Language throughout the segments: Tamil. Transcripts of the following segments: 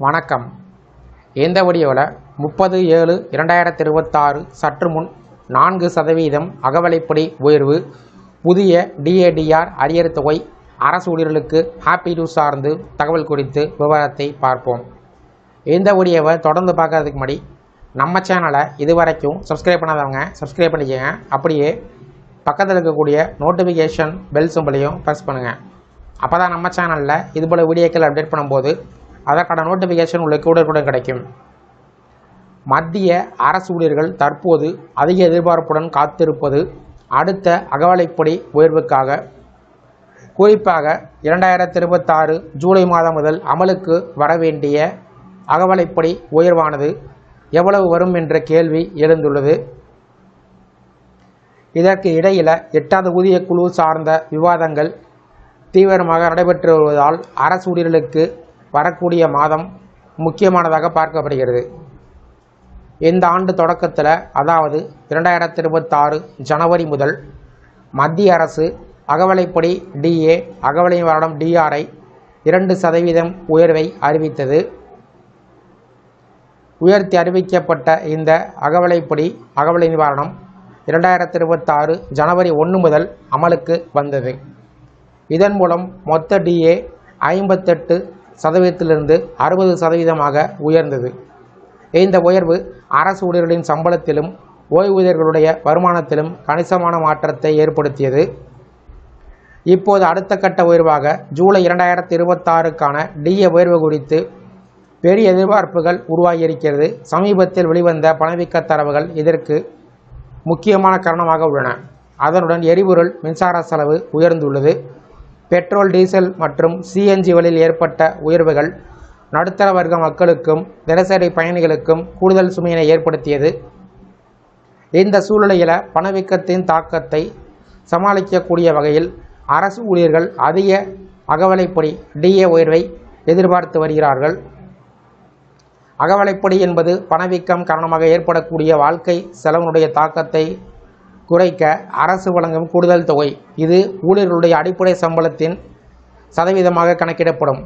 வணக்கம். இந்த வீடியோவில் 30/7/2026 சற்று முன் 4% அகவிலைப்படி உயர்வு, புதிய DADR அரியர் தொகை, அரசு ஊழியர்களுக்கு ஹாப்பி நியூஸ் சார்ந்து தகவல் குறித்து விவரத்தை பார்ப்போம். இந்த வீடியோவை தொடர்ந்து பார்க்கறதுக்கு முன்னாடி நம்ம சேனலை இதுவரைக்கும் சப்ஸ்கிரைப் பண்ணாதவங்க சப்ஸ்கிரைப் பண்ணிக்கோங்க. அப்படியே பக்கத்தில் இருக்கக்கூடிய நோட்டிஃபிகேஷன் பெல் சிம்பலையும் ப்ரெஸ் பண்ணுங்கள். அப்போ தான் நம்ம சேனலில் இதுபோல் வீடியோக்கள் அப்டேட் பண்ணும்போது அதற்கான நோட்டிஃபிகேஷன் உங்களுக்கு உடனுக்குடன் கிடைக்கும். மத்திய அரசு ஊழியர்கள் தற்போது அதிக எதிர்பார்ப்புடன் காத்திருப்பது அடுத்த அகவிலைப்படி உயர்வுக்காக. குறிப்பாக 2026 ஜூலை மாதம் முதல் அமலுக்கு வரவேண்டிய அகவிலைப்படி உயர்வானது எவ்வளவு வரும் என்ற கேள்வி எழுந்துள்ளது. இதற்கு இடையில் 8வது ஊதிய குழு சார்ந்த விவாதங்கள் தீவிரமாக நடைபெற்று வருவதால் அரசு ஊழியர்களுக்கு வரக்கூடிய மாதம் முக்கியமானதாக பார்க்கப்படுகிறது. இந்த ஆண்டு தொடக்கத்தில், அதாவது 2026 ஜனவரி முதல் மத்திய அரசு அகவிலைப்படி DA, அகவிலை நிவாரணம் DRஐ 2% உயர்வை அறிவித்தது. உயர்த்தி அறிவிக்கப்பட்ட இந்த அகவிலை நிவாரணம் 2026 ஜனவரி 1 முதல் அமலுக்கு வந்தது. இதன் மூலம் மொத்த DA 58% 60% உயர்ந்தது. இந்த உயர்வு அரசு ஊழியர்களின் சம்பளத்திலும் ஓய்வூதியர்களுடைய வருமானத்திலும் கணிசமான மாற்றத்தை ஏற்படுத்தியது. இப்போது அடுத்த கட்ட உயர்வாக ஜூலை 2026க்கான DA உயர்வு குறித்து பெரிய எதிர்பார்ப்புகள் உருவாகியிருக்கிறது. சமீபத்தில் வெளிவந்த பணவீக்க தரவுகள் இதற்கு முக்கியமான காரணமாக உள்ளன. அதனுடன் எரிபொருள் மின்சார செலவு உயர்ந்துள்ளது. பெட்ரோல், டீசல் மற்றும் CNGகளில் ஏற்பட்ட உயர்வுகள் நடுத்தர வர்க்க மக்களுக்கும் தினசரி பயணிகளுக்கும் கூடுதல் சுமையினை ஏற்படுத்தியது. இந்த சூழ்நிலையில் பணவீக்கத்தின் தாக்கத்தை சமாளிக்கக்கூடிய வகையில் அரசு ஊழியர்கள் அதிக அகவிலைப்படி DA உயர்வை எதிர்பார்த்து வருகிறார்கள். அகவிலைப்படி என்பது பணவீக்கம் காரணமாக ஏற்படக்கூடிய வாழ்க்கை செலவினுடைய தாக்கத்தை குறைக்க அரசு வழங்கும் கூடுதல் தொகை. இது ஊழியர்களுடைய அடிப்படை சம்பளத்தின் சதவீதமாக கணக்கிடப்படும்.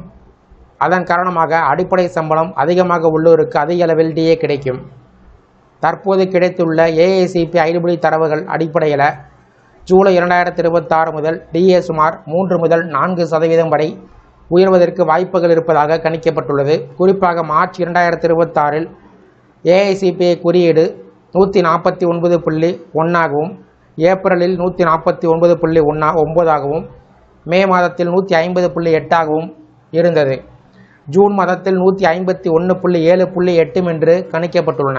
அதன் காரணமாக அடிப்படை சம்பளம் அதிகமாக உள்ளோருக்கு அதிக அளவில் DA கிடைக்கும். தற்போது கிடைத்துள்ள AICP ஐடிபிடி தரவுகள் அடிப்படையில் ஜூலை 2026 முதல் DA சுமார் 3 முதல் 4% வரை உயர்வதற்கு வாய்ப்புகள் இருப்பதாக கணிக்கப்பட்டுள்ளது. குறிப்பாக மார்ச் 2026 AICP குறியீடு 149.1 ஆகவும், ஏப்ரலில் 149.9 ஆகவும், மே மாதத்தில் 150.8 ஆகவும் இருந்தது. ஜூன் மாதத்தில் 151.7 என்று கணிக்கப்பட்டுள்ளன.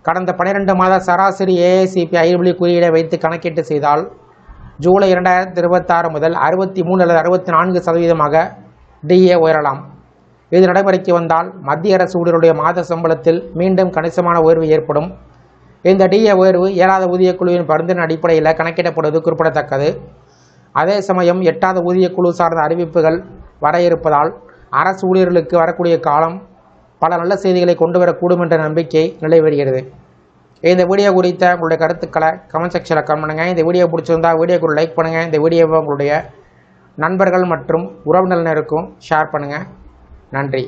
கடந்த 12 மாத சராசரி AICP ஐடிபிடி குறியீடை வைத்து கணக்கீட்டு செய்தால் ஜூலை 2026 முதல் 63 அல்லது 64% DA உயரலாம். இது நடைமுறைக்கு வந்தால் மத்திய அரசு ஊழியர்களுடைய மாத சம்பளத்தில் மீண்டும் கணிசமான உயர்வு ஏற்படும். இந்த DA உயர்வு 7வது ஊதிய குழுவின் பரிந்துரையின் அடிப்படையில் கணக்கிடப்படுவது குறிப்பிடத்தக்கது. அதே சமயம் 8வது ஊதிய குழு சார்ந்த அறிவிப்புகள் வர இருப்பதால் அரசு ஊழியர்களுக்கு வரக்கூடிய காலம் பல நல்ல செய்திகளை கொண்டு வரக்கூடும் என்ற நம்பிக்கை நிலைவருகிறது. இந்த வீடியோ குறித்த உங்களுடைய கருத்துக்களை கமெண்ட் செக்ஷனில் கமெண்ட் பண்ணுங்கள். இந்த வீடியோ பிடிச்சிருந்தால் வீடியோக்கு லைக் பண்ணுங்கள். இந்த வீடியோவை உங்களுடைய நண்பர்கள் மற்றும் உறவினருக்கும் ஷேர் பண்ணுங்கள். நன்றி.